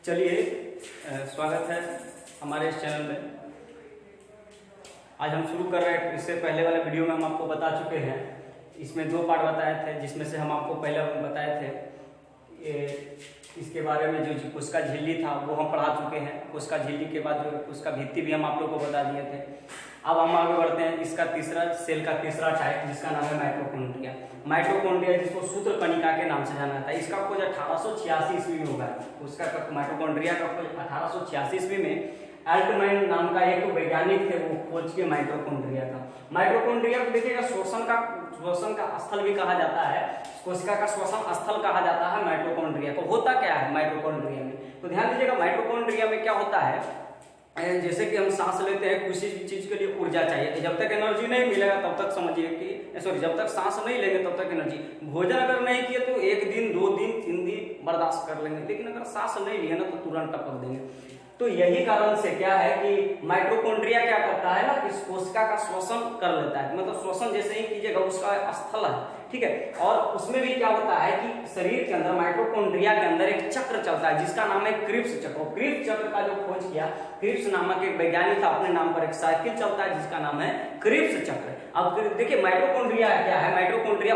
चलिए स्वागत है हमारे इस चैनल में। आज हम शुरू कर रहे हैं। इससे पहले वाले वीडियो में हम आपको बता चुके हैं, इसमें 2 पार्ट बताए थे, जिसमें से हम आपको पहले बताए थे इसके बारे में जो कोशिका झिल्ली था वो हम पढ़ा चुके हैं। कोशिका झिल्ली के बाद जो कोशिका भित्ति भी हम आप लोगों को बता दिए थे। अब हम आगे बढ़ते हैं। इसका तीसरा सेल का तीसरा टाइप जिसका नाम है माइटोकॉन्ड्रिया। माइटोकॉन्ड्रिया जिसको सूत्र कणिका के नाम से जाना जाता है। इसका खोज 1886 ईस्वी में होगा। उसका माइटोकॉन्ड्रिया का खोज 1886 ईस्वी में अल्टमैन नाम का एक वैज्ञानिक थे, वो खोज के माइटोकॉन्ड्रिया का। माइटोकॉन्ड्रिया को देखिएगा श्वसन का स्थल भी कहा जाता है। कोशिका का श्वसन स्थल कहा जाता है माइटोकॉन्ड्रिया को। होता क्या है माइटोकॉन्ड्रिया में, तो ध्यान दीजिएगा। माइटोकॉन्ड्रिया में क्या होता है, जैसे कि हम सांस लेते हैं, किसी भी चीज के लिए ऊर्जा चाहिए। जब तक एनर्जी नहीं मिलेगा तब तक समझिए कि जब तक सांस नहीं लेंगे तब तक एनर्जी। भोजन अगर नहीं किए तो 1 दिन 2 दिन 3 दिन बर्दाश्त कर लेंगे, लेकिन अगर सांस नहीं लिए ना तो तुरंत टपक देंगे। तो यही कारण से क्या है कि माइटोकॉन्ड्रिया क्या करता है ना, इस कोशिका का श्वसन कर लेता है। मतलब श्वसन जैसे ही कीजिएगा उसका स्थल है, ठीक है। और उसमें भी क्या होता है कि शरीर के अंदर माइटोकॉन्ड्रिया के अंदर एक चक्र चलता है जिसका नाम है क्रिप्स चक्र। क्रिप्स चक्र का जो खोज किया, क्रिप्स नामक एक वैज्ञानिक था, अपने नाम पर एक साइकिल चलता है जिसका नाम है क्रिप्स चक्र। अब देखिए माइटोकॉन्ड्रिया क्या है। माइटोकॉन्ड्रिया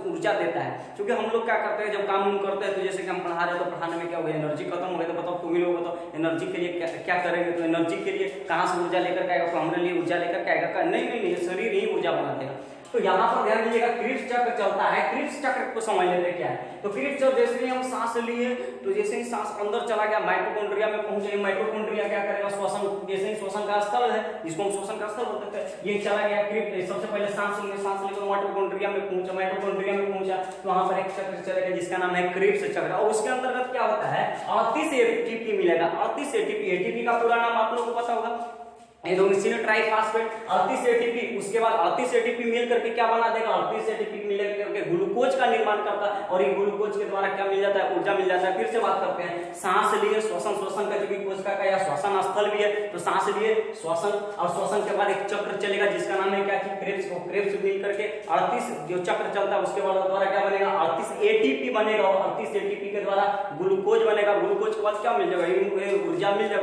ऊर्जा देता है। क्योंकि हम लोग क्या करते हैं जब काम करते हैं, तो जैसे कि हम पढ़ा रहे हैं तो पढ़ाने में क्या हो गया, एनर्जी खत्म हो गई। तो बताओ तुम ही लोग बताओ एनर्जी के लिए क्या करेंगे। तो एनर्जी के लिए कहाँ से ऊर्जा लेकर के आएगा, तो हमारे लिए ऊर्जा लेकर के आएगा। नहीं, शरीर ही ऊर्जा बना देगा। तो यहाँ पर ध्यान दीजिएगा, क्रिप्स चक्र चलता है। क्रिप्स चक्र को समझ लेते क्या है। तो क्रिप्स चक्र जैसे ही हम सांस लिए, तो जैसे ही सांस अंदर चला गया माइटोकॉन्ड्रिया में पहुंचे, माइटोकॉन्ड्रिया क्या करेगा, श्वसन, जैसे ही श्वसन का स्थल है जिसको हम श्वसन का स्थल बोलते हैं, ये चला गया क्रिप्स। सबसे पहले सांस लेकर माइटोकॉन्ड्रिया में पहुंचा, तो वहां पर एक चक्र चलेगा जिसका नाम है क्रिप्स चक्र। और उसके अंतर्गत क्या होता है, 38 एटीपी मिलेगा। 38 एटीपी का पूरा नाम आप लोगों को पता होगा, एडेनोसिन ट्राइफॉस्फेट। 38 एटीपी, उसके बाद 38 एटीपी मिल करके क्या बना देगा, 38 एटीपी मिल करके ग्लूकोज का निर्माण करता है। और ये ग्लूकोज के द्वारा क्या मिल जाता है, ऊर्जा मिल जाता है। फिर से बात करते हैं, सांस लिए श्वसन का जो भी कोशिका का या श्वसन स्थल भी है, तो सांस लिए श्वसन, और श्वसन के बाद एक चक्र चलेगा जिसका नाम है क्या, क्रिप्स। क्रिप्स मिल करके 38 जो चक्र चलता है उसके बाद द्वारा क्या बनेगा, 38 एटीपी बनेगा। और 38 एटीपी के द्वारा ग्लूकोज बनेगा। ग्लूकोज के बाद क्या मिल जाएगा, ऊर्जा मिल जाएगा।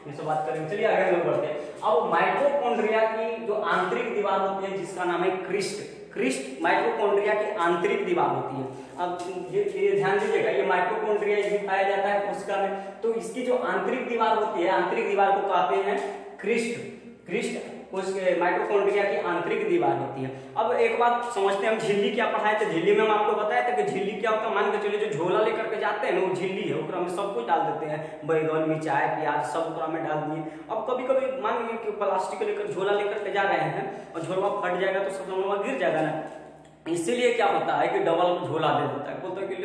ये सब बात करेंगे। चलिए आगे बढ़ते हैं। अब माइटोकॉन्ड्रिया की जो आंतरिक दीवार होती है जिसका नाम है क्रिस्ट माइटोकॉन्ड्रिया की आंतरिक दीवार होती है। अब ये ध्यान दीजिएगा, ये माइटोकॉन्ड्रिया ये पाया जाता है कोशिका में। तो इसकी जो आंतरिक दीवार होती है, आंतरिक दीवार को कहते हैं क्रिस्ट माइटोकॉन्ड्रिया की आंतरिक दीवार होती है। अब एक बात समझते हैं, हम झिल्ली क्या पढ़ाए थे। झिल्ली में हम आपको बताया था कि झिल्ली क्या होता है। मान के चलिए जो झोला लेकर के जाते हैं ना, वो झिल्ली है, उसमें हम सब कुछ डाल देते हैं, बैगन मिर्चाई प्याज सब उसमें में डाल दिए। अब कभी कभी मान लीजिए कि प्लास्टिक लेकर झोला लेकर के जा रहे हैं और झोला फट जाएगा तो सब गिर जाएगा ना। इसीलिए क्या होता है कि डबल झोला दे देता है। बोलते हैं कि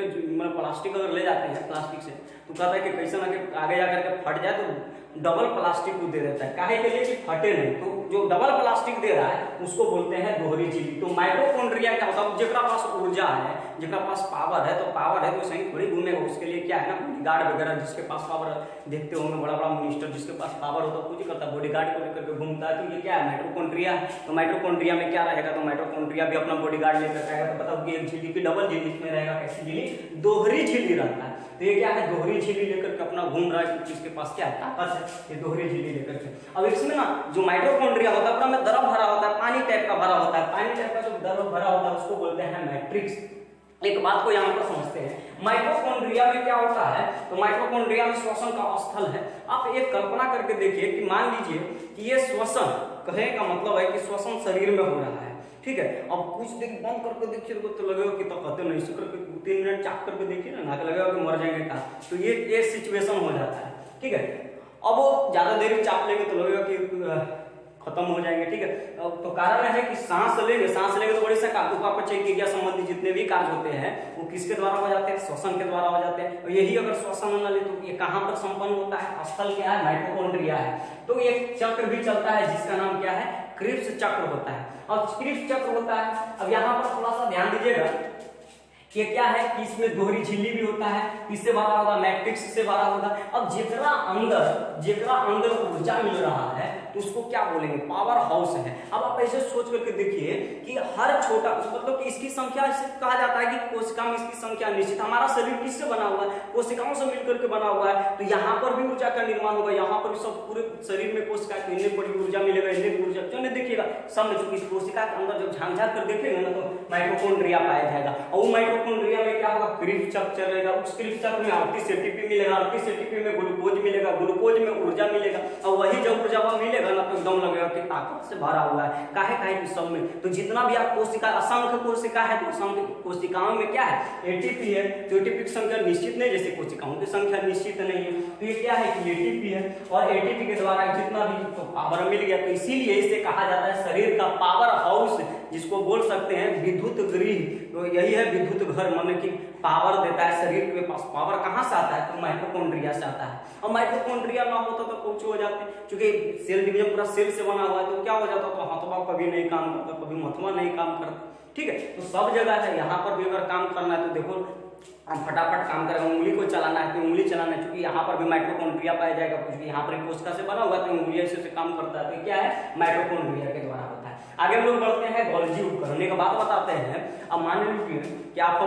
प्लास्टिक अगर ले जाते हैं प्लास्टिक से, तो कहता है कि कैसे ना कि आगे जाकर के फट जाए, तो डबल प्लास्टिक को दे देता है। काहे के लिए कि फटे नहीं। तो जो डबल प्लास्टिक दे रहा है उसको बोलते हैं दोहरी झिल्ली। तो माइटोकॉन्ड्रिया क्या होता है, जिसका पास ऊर्जा है, जिसका पास पावर है, तो सही थोड़ी घूमेगा। उसके लिए क्या है ना, बॉडीगार्ड वगैरह जिसके पास पावर, देखते होंगे बड़ा मिनिस्टर जिसके पास पावर होता है कुछ करता है, बॉडीगार्ड को लेकर के घूमता है। तो ये क्या है, माइटोकॉन्ड्रिया। तो माइटोकॉन्ड्रिया में क्या रहेगा, तो माइटोकॉन्ड्रिया भी अपना बॉडीगार्ड लेकर आएगा। तो बताओ कि एक झिल्ली की डबल झिल्ली में रहेगा, कैसी झिल्ली, दोहरी झिल्ली रहता है। तो ये क्या है, दोहरी झिल्ली लेकर के अपना घूम रहा है, क्योंकि इसके पास क्या ताकत है, ये दोहरी झिल्ली लेकर के। अब इसमें ना जो माइटोकॉन्ड्रिया होता है, में द्रव भरा होता है, पानी टाइप का भरा होता है। पानी टाइप का जो द्रव भरा होता है उसको बोलते हैं मैट्रिक्स। एक बात को यहाँ पर समझते हैं, माइटोकॉन्ड्रिया में क्या होता है, तो माइटोकॉन्ड्रिया में श्वसन का स्थल है। आप एक कल्पना करके देखिए कि मान लीजिए कि ये श्वसन, कहने का मतलब है कि श्वसन शरीर में हो रहा है, ठीक है। अब कुछ देर बंद करके देखिए तो लगेगा कि तो कहते नहीं, इसी करके 3 मिनट चाप करके देखिए ना, लगेगा कि मर जाएंगे का। तो ये सिचुएशन हो जाता है, ठीक है। अब वो ज्यादा देर चाप लेंगे तो लगेगा कि खत्म हो जाएंगे, ठीक है। तो कारण है कि सांस लेंगे तो बड़ी सा उपापचय क्रिया संबंधी जितने भी कार्य होते हैं वो किसके द्वारा हो जाते हैं, श्वसन के द्वारा हो जाते हैं। और यही अगर श्वसन न ले तो ये कहां पर संपन्न होता है, स्थल क्या है, माइटोकॉन्ड्रिया है। तो एक चक्र भी चलता है जिसका नाम क्या है, क्रिप्स चक्र होता है। और क्रिप्स चक्र होता है। अब यहाँ पर थोड़ा सा ध्यान दीजिएगा, ये क्या है कि इसमें दोहरी झिल्ली भी होता है, किससे भरा होगा, मैट्रिक्स से भरा होगा। अब जेकरा अंदर ऊर्जा मिल रहा है तो उसको क्या बोलेंगे, पावर हाउस है। अब आप ऐसे सोच करके देखिए कि हर छोटा मतलब कि इसकी संख्या कहा जाता है कि कोशिका में इसकी संख्या निश्चित। हमारा शरीर किससे बना हुआ है, कोशिकाओं से मिलकर के बना हुआ है, तो यहाँ पर भी ऊर्जा का निर्माण होगा, यहाँ पर भी सब पूरे शरीर में कोशिका की इतनी बड़ी ऊर्जा मिलेगा, इतनी ऊर्जा जो नहीं देखिएगा सब में, चूंकि कोशिका के अंदर जब झांक कर देखेंगे ना तो माइटोकॉन्ड्रिया पाया जाएगा। और वो माइटोकॉन्ड्रिया में क्या होगा, क्रिस्प चक्र रहेगा, उस क्रिस्प चक्र में 38 एटीपी मिलेगा, 38 एटीपी में ग्लूकोज मिलेगा, ग्लूकोज में ऊर्जा मिलेगा, और वही जब ऊर्जा मिलेगा ना तो एकदम लगेगा कि ताकत से भरा हुआ है। काहे कि सब में तो जितना भी आप कोशिका, असंख्य कोशिका है तो असंख्य कोशिकाओं में क्या है, एटीपी है, तो एटीपी की संख्या निश्चित नहीं, जैसे कोशिकाओं की संख्या निश्चित नहीं है, तो ये क्या है कि एटीपी है, और एटीपी के द्वारा जितना भी तो पावर मिल गया, तो इसीलिए इसे कहा जाता है शरीर का पावर हाउस, जिसको बोल सकते हैं विद्युत गृह। तो यही है विद्युत घर, मतलब कि पावर देता है शरीर के पास। पावर कहाँ से आता है, तो माइटोकॉन्ड्रिया से आता है। और माइटोकॉन्ड्रिया ना होता तो कुछ हो जाते, क्योंकि सेल डिवीजन पूरा सेल से बना हुआ है, तो क्या हो जाता, तो हथवा कभी नहीं काम करता, कभी मथवा नहीं काम करता, ठीक है। तो सब जगह है, यहाँ पर भी अगर काम करना है तो देखो हम फटाफट काम करेंगे। उंगली को चलाना है तो उंगली चलाना है, क्योंकि यहाँ पर भी माइटोकॉन्ड्रिया पाया जाएगा, क्योंकि यहाँ पर कोशिका से बना हुआ है तो उंगलियां से काम करता है, तो क्या है, माइटोकॉन्ड्रिया के द्वारा होता है। आगे हम लोग बढ़ते हैं गोल्जी उपकरण का बात बताते हैं। अब मान लीजिए कि आप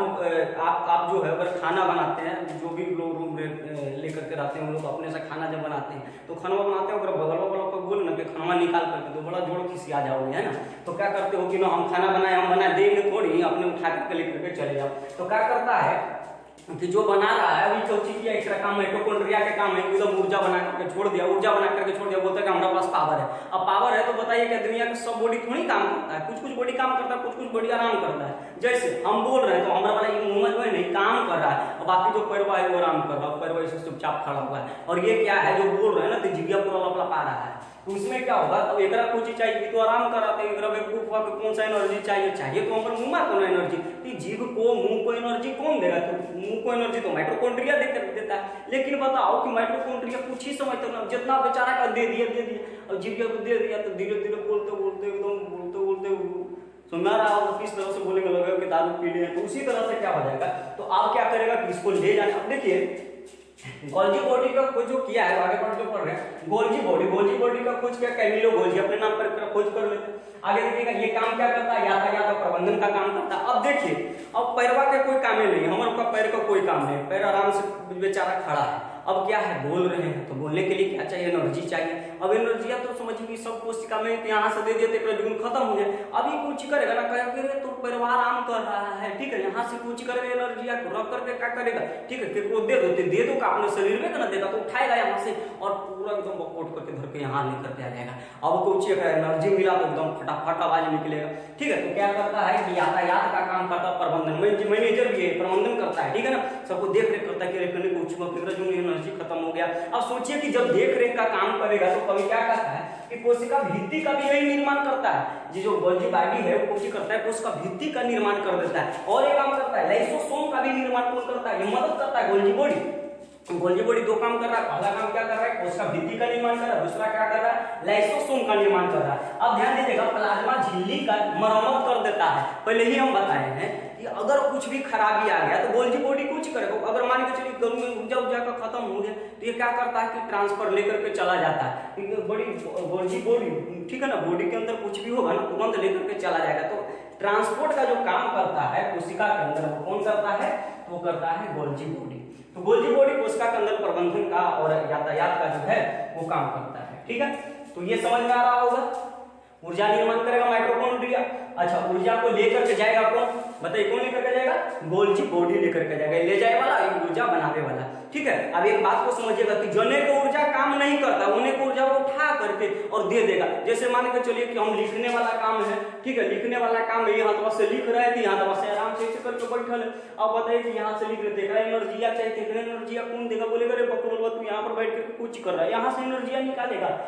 जो है अगर खाना बनाते हैं, जो भी लोग रूम लेकर के रहते हैं, वो लोग अपने से खाना जब बनाते हैं तो खाना बनाते हैं, अगर बगल वालों को बोल ना कि खाना निकाल करके, तो बड़ा जोड़ खिसिया जाओगे, है ना। तो क्या करते हो कि ना हम खाना बनाए, हम बना देंगे थोड़ी, अपने उठा करके लेकर के चले जाओ। तो क्या करता है कि जो बना रहा है वही चौथी किया, इसका काम माइटोकॉन्ड्रिया का काम है, एकदम ऊर्जा बना करके छोड़ दिया, बोलता है कि हमारे पास पावर है। अब पावर है तो बताइए कि दुनिया का सब बॉडी थोड़ी काम करता है, कुछ बॉडी काम करता है, कुछ बॉडी आराम करता है। जैसे हम बोल रहे हैं तो हमारा वाला मुंह जो है नहीं काम कर रहा है, और बाकी जो पैरवा है वो आराम कर रहा है, पैरवा इसे चुपचाप खड़ा हुआ है। और ये क्या है जो बोल रहे हैं ना, तो जिज्ञा पूरा लपलपा रहा है, तो उसमें क्या होगा, अब एक कोई चीज चाहिए तो आराम कराते हैं, कौन सा एनर्जी चाहिए तो हमारे मुंह में कौन एनर्जी, तो जीभ को मुंह को एनर्जी कौन देगा, तो मुंह को एनर्जी तो माइटोकॉन्ड्रिया देता है। लेकिन बताओ कि माइटोकॉन्ड्रिया कुछ ही समय तक जितना बेचारा का दे दिया, और जीभ को दे दिया, तो धीरे धीरे बोलते सुना रहा होगा किस तरह से बोलेंगे लोग कि दारू पी लिए, तो उसी तरह से क्या हो जाएगा, तो आप क्या करेगा कि इसको ले जाने। अब देखिए गोल्जी बॉडी का खोज जो किया है, आगे बढ़ जो पढ़ रहे हैं, गोल्जी बॉडी का खोज क्या, कैमिलो गोल्जी अपने नाम पर खोज कर लेते हैं। आगे देखिएगा ये काम क्या करता है, यातायात और प्रबंधन का काम करता है। अब देखिए अब पैरवा के कोई काम नहीं है, हमारे का पैर का कोई काम नहीं, पैर आराम से बेचारा खड़ा है। अब क्या है, बोल रहे हैं, तो बोलने के लिए क्या चाहिए, एनर्जी चाहिए। अब एनर्जी तो समझिए सब कोशिका में यहाँ से दे दिए तो जुगन खत्म हो जाए। अभी कुछ करेगा ना, कहेगा तो परिवार आराम कर रहा है, ठीक है, यहाँ से कुछ करेगा एनर्जी रख करके क्या करेगा, ठीक है, किसी को दे दो का अपने शरीर में ना देगा तो उठाएगा यहाँ से और पूरा एकदम बकोट करके धर के यहाँ लेकर के आ जाएगा। अब कुछ एनर्जी मिला तो एकदम फटाफट आवाज निकलेगा, ठीक है। तो क्या करता है कि यातायात का काम करता है, प्रबंधन मैनेजर भी है, प्रबंधन करता है, ठीक है ना, सबको देख रेख करता है कि रेखने को एनर्जी खत्म हो गया। अब सोचिए कि जब देख रेख का काम करेगा तो कभी क्या करता है कि कोशिका भित्ति का भी यही निर्माण करता है। ये जो गोल्जी बॉडी है वो कोशिका करता है, कोशिका भित्ति का निर्माण कर देता है। और एक काम करता है लाइसोसोम का भी निर्माण कौन करता है, ये मदद करता है गोल्जी बॉडी दो काम कर रहा है। पहला काम क्या कर रहा है, कोशिका भित्ति का निर्माण कर रहा है, दूसरा क्या कर रहा है, लाइसोसोम का निर्माण कर रहा है। अब ध्यान दीजिएगा प्लाज्मा झिल्ली का मरम्मत कर देता है। पहले ही हम बताए हैं कि अगर कुछ भी खराबी आ गया तो गोल्जी बॉडी कुछ करेगा। अगर मान के चलिए गर्मी में ऊर्जा का खत्म हो गया तो ये क्या करता है कि ट्रांसफर लेकर के चला जाता है। बड़ी गोल्जी बॉडी, ठीक है ना, बॉडी के अंदर कुछ भी होगा ना तुरंत लेकर के चला जाएगा। तो ट्रांसपोर्ट का जो काम करता है कोशिका के अंदर वो कौन करता है, वो करता है गोल्जी बॉडी। तो गोल्जी बॉडी कोशिका के अंदर प्रबंधन का और यातायात का जो है वो काम करता है, ठीक है। तो ये समझ में आ रहा होगा। ऊर्जा निर्माण करेगा माइटोकॉन्ड्रिया। अच्छा, ऊर्जा को लेकर के जाएगा कौन, बताइए कौन लेकर के जाएगा, गोल्जी बॉडी लेकर के जाएगा, ले जाए वाला ऊर्जा बनाने वाला, ठीक है। अब एक बात को समझिएगा कि जने को ऊर्जा काम नहीं करता, उन्हें को ऊर्जा वो उठा करके और दे देगा। जैसे मान के चलिए कि हम लिखने वाला काम है, ठीक है, लिखने वाला काम है, यहाँ से लिख रहे थे, यहाँ से आराम से ऐसे करके बैठल है। अब बताइए कि यहाँ से लिख रहे थे, एनर्जिया चाहिए, एनर्जिया कौन देगा, बोलेगा रे बकरोल तू यहाँ पर बैठ कर कुछ कर रहा है, यहाँ से एनर्जिया निकालेगा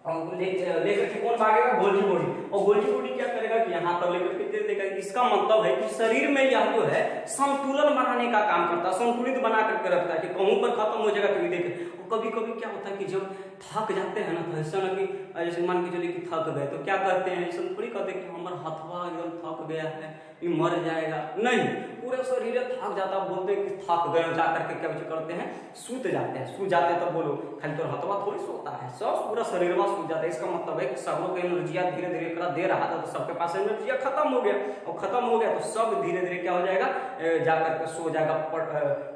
लेकर के कौन भागेगा, गोल्जी बॉडी। और गोल्जी बॉडी क्या करेगा कि यहाँ पर लेकर के दे देगा। इसका मतलब है कि शरीर में यह जो है संतुलन बनाने का काम करता है, संतुलित बना करके रखता है कि कहूं पर खत्म हो जाएगा कभी देखे। कभी कभी क्या होता है कि जब थक जाते हैं ना तो ऐसा ना कि जैसे मान के चलिए कि थक गए तो क्या करते हैं, ऐसा थोड़ी कहते कि हमारा हथवा एकदम थक गया है, ये मर जाएगा, नहीं, पूरे शरीर थक जाता है, बोलते हैं कि थक गए, जा करके क्या करते हैं, सूत जाते हैं। सूत जाते तो बोलो खाली तो हथवा थोड़ी सोता है, सब पूरा शरीर में सूत जाता है। इसका मतलब है कि सब लोग एनर्जिया धीरे धीरे दे रहा था, तो सबके पास एनर्जिया खत्म हो गया, और खत्म हो गया तो सब धीरे धीरे क्या हो जाएगा, जाकर के सो जाएगा,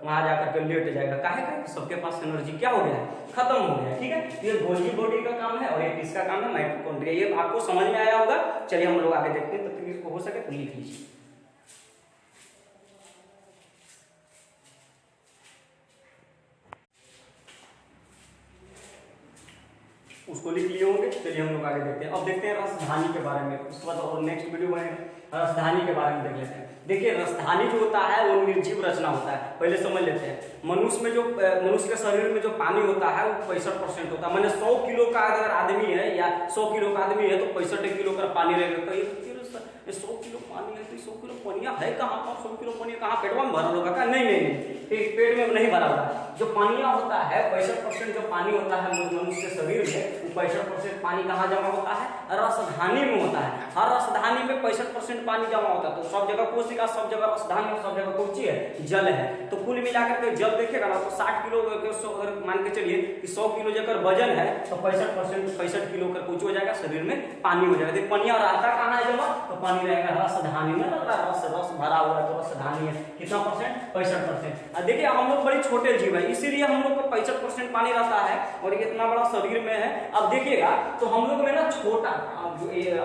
वहां जाकर के लेट जाएगा। काहे का सबके पास एनर्जी क्या हो गया है, खत्म हो गया। ठीक है, ये गोल्गी बॉडी का काम है और ये किसका काम है, माइटोकॉन्ड्रिया। ये आपको समझ में आया होगा। चलिए हम लोग आगे देखते हैं, तब तक इसको हो सके तो लिख लीजिए। उसको लिख लिए होंगे। चलिए हम लोग आगे देखते हैं। अब देखते हैं रसधानी के बारे में, उसके बाद और नेक्स्ट वीडियो बनेगा रसधानी के बारे में देख लेते हैं। देखिए रसधानी जो होता है वो निर्जीव रचना होता है, पहले समझ लेते हैं। मनुष्य में जो मनुष्य के शरीर में जो पानी होता है वो 65% होता है। मैंने 100 किलो का अगर आदमी है या 100 किलो का आदमी है तो 65 किलो का पानी रहेगा। तो 100 किलो पानी है तो 100 किलो पानिया है कहाँ पर, 100 किलो पानी कहाँ पेटवा में भरा होगा? नहीं नहीं नहीं, पेट में नहीं भरा होगा। जो पानिया होता है 65% जो पानी होता है मनुष्य के शरीर में, वो 65% पानी कहाँ जमा होता है, रसधानी में होता है। हर रसधानी में 65% पानी जमा होता है। तो सब जगह कोशिका, सब जगह रसधानी और सब जगह कौन सी है, जल है। तो कुल मिलाकर के जल देखेगा ना तो 60 किलो अगर मान के चलिए कि 100 किलो जगह वजन है तो 65 किलो का कुछ हो जाएगा, शरीर में पानी हो जाएगा। तो पानी रहता कहाँ है जमा, तो पानी रहेगा रसधानी में। रस भरा हुआ है तो रसधानी है। कितना परसेंट, 65%। देखिए हम लोग बड़े छोटे जीव है, इसीलिए हम लोग को 65% पानी रहता है और इतना बड़ा शरीर में है। अब देखिएगा तो हम लोग में ना छोटा,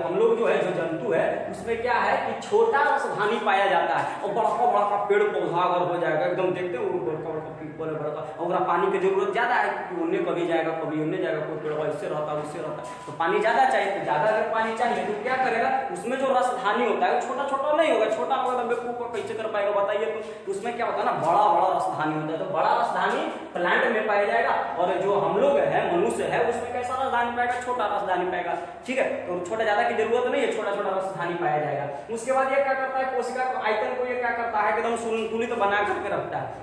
हम लोग जो है जो जंतु है उसमें क्या है कि छोटा रसधानी पाया जाता है, और बड़का बड़का पेड़ पौधा अगर हो जाएगा एकदम देखते हो बड़का बड़का पीपल बड़का, और पानी की जरूरत ज्यादा है क्योंकि उन्हें कभी जाएगा कभी उन्हें जाएगा, कोई पेड़ इससे रहता है उससे रहता है, तो पानी ज्यादा चाहिए। तो ज्यादा अगर पानी चाहिए तो क्या करेगा, उसमें जो रसधानी होता है छोटा छोटा नहीं होगा, छोटा होगा तो बेवकूफ कैसे कर पाएगा बताइए। तो उसमें क्या होता है ना, बड़ा बड़ा रसधानी होता है। तो बड़ा रसधानी प्लांट में पाया जाएगा, और जो हम लोग है मनुष्य है उसमें कैसा रसधानी पाएगा, छोटा रसधानी पाएगा। ठीक है, तो छोटा ज्यादा की जरूरत नहीं है, छोटा छोटा रसधानी पाया जाएगा। उसके बाद ये क्या करता है, कोशिका को आयतन को ये क्या करता है, एकदम संतुलित बना करके रखता है।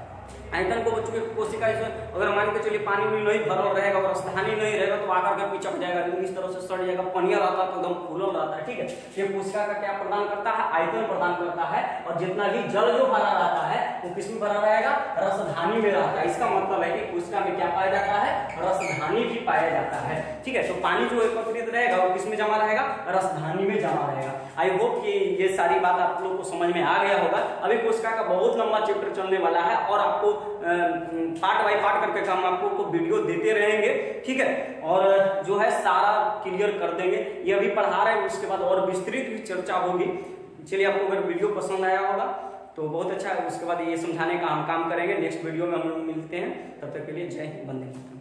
आयतन को बच्चों की कोशिका इसमें अगर मान के चलिए पानी उनी नहीं भरल रहेगा, रसधानी नहीं रहेगा तो आकार के पिचक जाएगा, इस तरह से सड़ जाएगा। पनिया रहता है तो एकदम फूलल रहता है। ठीक है, ये कोशिका का क्या प्रदान करता है, आयतन प्रदान करता है। और जितना भी जल जो भरा रहता है वो किसमें भरा रहेगा, रसधानी में रहता है। इसका मतलब है कि कोशिका में क्या पाया जाता है, रसधानी भी पाया जाता है। ठीक है, तो पानी जो एकत्रित रहेगा वो किसमें जमा रहेगा, रसधानी में जमा रहेगा। आई होप कि ये सारी बात आप लोग को समझ में आ गया होगा। अभी कोशिका का बहुत लंबा चैप्टर चलने वाला है और आपको पार्ट बाय पार्ट करके हम आपको वीडियो देते रहेंगे। ठीक है, और जो है सारा क्लियर कर देंगे। ये अभी पढ़ा रहे हैं, उसके बाद और विस्तृत भी चर्चा होगी। चलिए, आपको अगर वीडियो पसंद आया होगा तो बहुत अच्छा है। उसके बाद ये समझाने का हम काम करेंगे। नेक्स्ट वीडियो में हम लोग मिलते हैं, तब तक के लिए जय हिंद, वंदे मातरम।